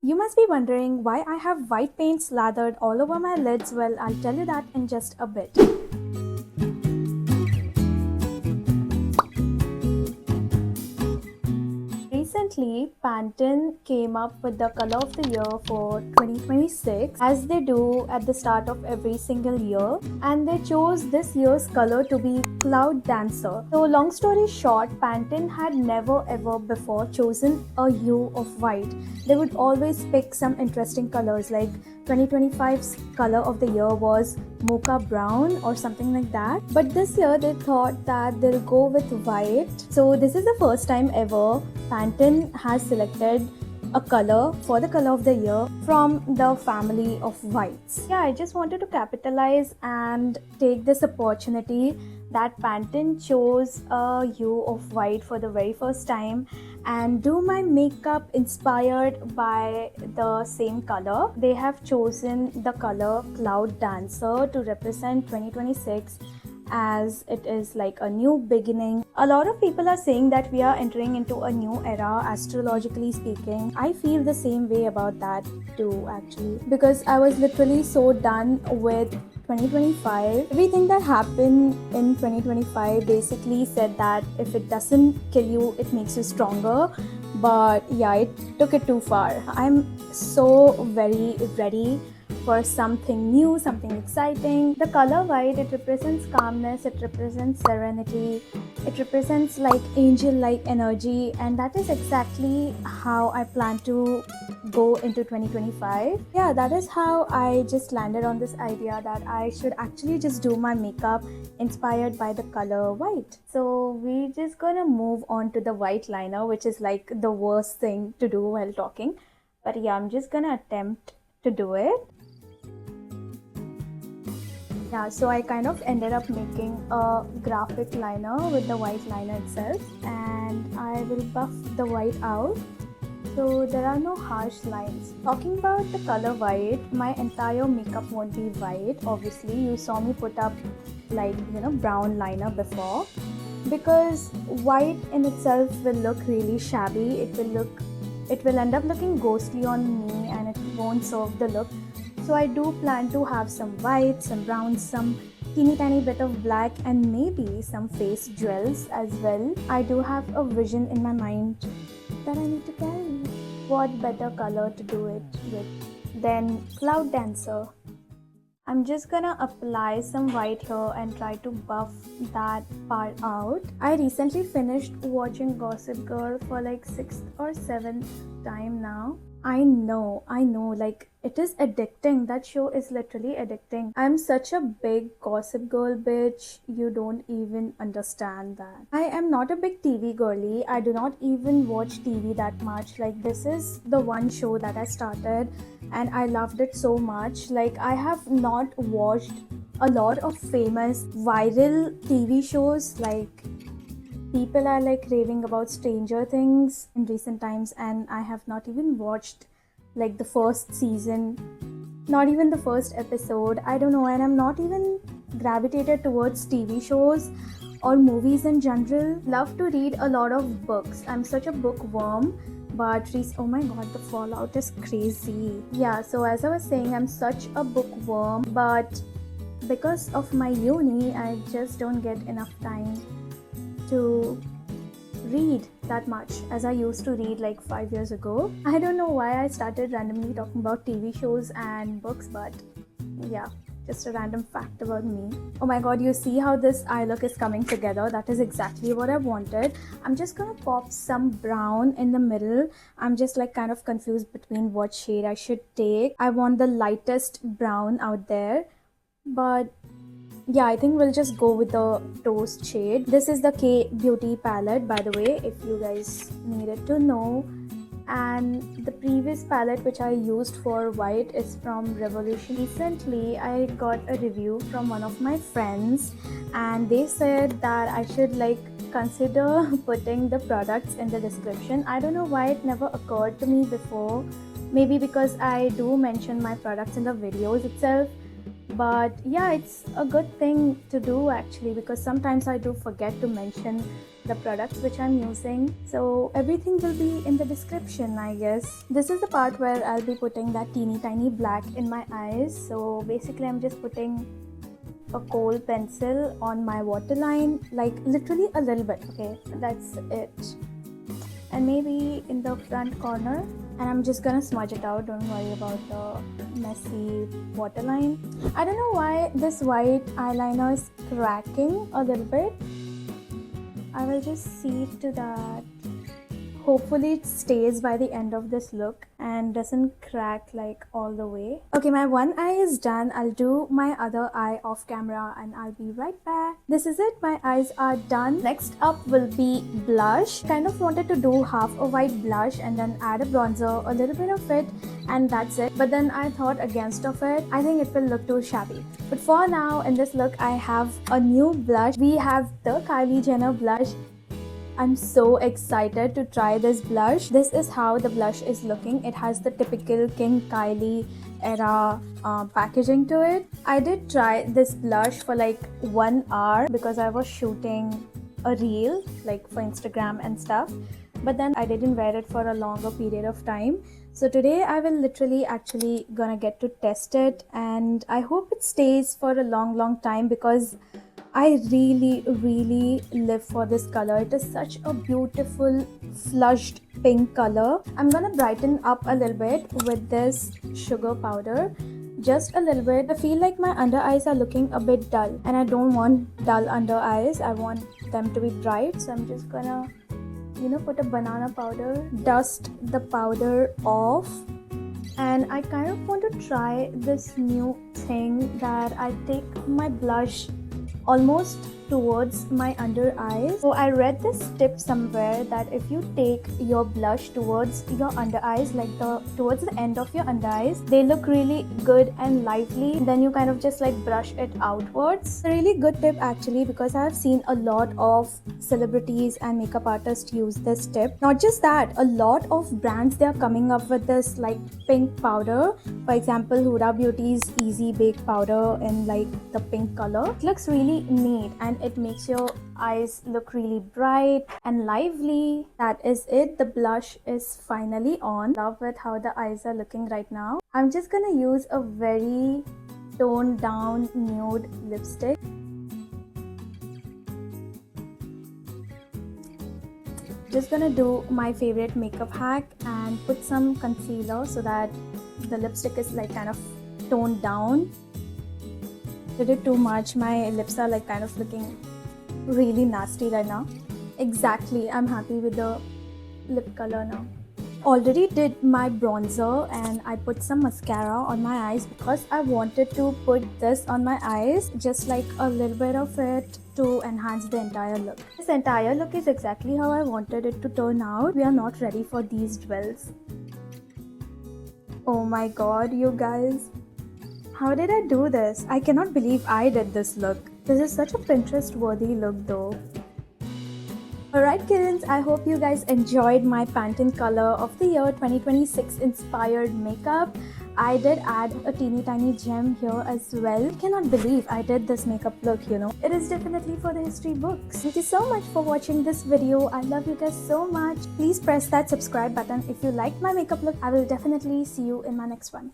You must be wondering why I have white paint slathered all over my lids. Well, I'll tell you that in just a bit. Recently, Pantene came up with the color of the year for 2026, as they do at the start of every single year, and they chose this year's color to be Cloud Dancer. So, long story short, Pantene had never ever before chosen a hue of white. They would always pick some interesting colors, like 2025's color of the year was mocha brown or something like that. But this year they thought that they'll go with white. So this is the first time ever Pantene has selected a color for the color of the year from the family of whites. Yeah, I just wanted to capitalize and take this opportunity that Pantene chose a hue of white for the very first time and do my makeup inspired by the same color. They have chosen the color Cloud Dancer to represent 2026, as it is like a new beginning. A lot of people are saying that we are entering into a new era, astrologically speaking. I feel the same way about that too, actually, because I was literally so done with 2025. Everything that happened in 2025 basically said that if it doesn't kill you, it makes you stronger. But yeah, it took it too far. I'm so very ready for something new, something exciting. The color white, it represents calmness, it represents serenity, it represents like angel-like energy, and that is exactly how I plan to go into 2025. Yeah, that is how I just landed on this idea that I should actually just do my makeup inspired by the color white. So we just gonna move on to the white liner, which is like the worst thing to do while talking. But yeah, I'm just gonna attempt to do it. Yeah, so I kind of ended up making a graphic liner with the white liner itself, and I will buff the white out so there are no harsh lines. Talking about the color white, my entire makeup won't be white. Obviously, you saw me put up like brown liner before, because white in itself will look really shabby. It will end up looking ghostly on me, and it won't serve the look. So I do plan to have some white, some brown, some teeny tiny bit of black, and maybe some face jewels as well. I do have a vision in my mind that I need to carry. What better color to do it with than Cloud Dancer? I'm just gonna apply some white here and try to buff that part out. I recently finished watching Gossip Girl for like 6th or 7th time now. I know, like it is addicting. That show is literally addicting. I'm such a big Gossip Girl bitch. You don't even understand that. I am not a big TV girly. I do not even watch TV that much. Like, this is the one show that I started and I loved it so much. Like, I have not watched a lot of famous viral TV shows. Like, people are like raving about Stranger Things in recent times, and I have not even watched like the first season, not even the first episode. I don't know, and I'm not even gravitated towards TV shows or movies in general. Love to read a lot of books. I'm such a bookworm. But oh my god, the fallout is crazy. Yeah, so as I was saying, I'm such a bookworm, but because of my uni, I just don't get enough time to read that much as I used to read like 5 years ago. I don't know why I started randomly talking about TV shows and books, but yeah, just a random fact about me. Oh my god, you see how this eye look is coming together? That is exactly what I wanted. I'm just gonna pop some brown in the middle. I'm just like kind of confused between what shade I should take. I want the lightest brown out there, but yeah, I think we'll just go with the toast shade. This is the K Beauty palette, by the way, if you guys needed to know. And the previous palette which I used for white is from Revolution. Recently, I got a review from one of my friends, and they said that I should like consider putting the products in the description. I don't know why it never occurred to me before. Maybe because I do mention my products in the videos itself. But yeah, it's a good thing to do actually, because sometimes I do forget to mention the products which I'm using. So everything will be in the description, I guess. This is the part where I'll be putting that teeny tiny black in my eyes. So basically I'm just putting a kohl pencil on my waterline, like literally a little bit. Okay, that's it. And maybe in the front corner, and I'm just gonna smudge it out. Don't worry about the messy waterline. I don't know why this white eyeliner is cracking a little bit. I will just see to that. Hopefully it stays by the end of this look and doesn't crack like all the way. Okay, my one eye is done. I'll do my other eye off camera and I'll be right back. This is it. My eyes are done. Next up will be blush. Kind of wanted to do half a white blush and then add a bronzer, a little bit of it, and that's it. But then I thought against of it. I think it will look too shabby. But for now, in this look, I have a new blush. We have the Kylie Jenner blush. I'm so excited to try this blush. This is how the blush is looking. It has the typical King Kylie era packaging to it. I did try this blush for like 1 hour because I was shooting a reel like for Instagram and stuff. But then I didn't wear it for a longer period of time. So today I will literally actually gonna get to test it, and I hope it stays for a long time because I really live for this color. It is such a beautiful flushed pink color. I'm gonna brighten up a little bit with this sugar powder. Just a little bit. I feel like my under eyes are looking a bit dull and I don't want dull under eyes. I want them to be bright. So I'm just gonna, put a banana powder, dust the powder off. And I kind of want to try this new thing that I take my blush almost towards my under eyes. So I read this tip somewhere that if you take your blush towards your under eyes, like towards the end of your under eyes, they look really good and lively. Then you kind of just like brush it outwards. A really good tip actually, because I've seen a lot of celebrities and makeup artists use this tip. Not just that, a lot of brands, they are coming up with this like pink powder. For example, Huda Beauty's Easy Bake powder in like the pink color. It looks really neat and it makes your eyes look really bright and lively. That is it. The blush is finally on. Love with how the eyes are looking right now. I'm just gonna use a very toned down nude lipstick. Just gonna do my favorite makeup hack and put some concealer so that the lipstick is like kind of toned down. Did it too much? My lips are like kind of looking really nasty right now. Exactly, I'm happy with the lip color now. Already did my bronzer and I put some mascara on my eyes because I wanted to put this on my eyes, just like a little bit of it to enhance the entire look. This entire look is exactly how I wanted it to turn out. We are not ready for these dwells. Oh my god, you guys. How did I do this? I cannot believe I did this look. This is such a Pinterest worthy look though. Alright kittens, I hope you guys enjoyed my Pantene Color of the Year 2026 inspired makeup. I did add a teeny tiny gem here as well. I cannot believe I did this makeup look, It is definitely for the history books. Thank you so much for watching this video. I love you guys so much. Please press that subscribe button if you liked my makeup look. I will definitely see you in my next one.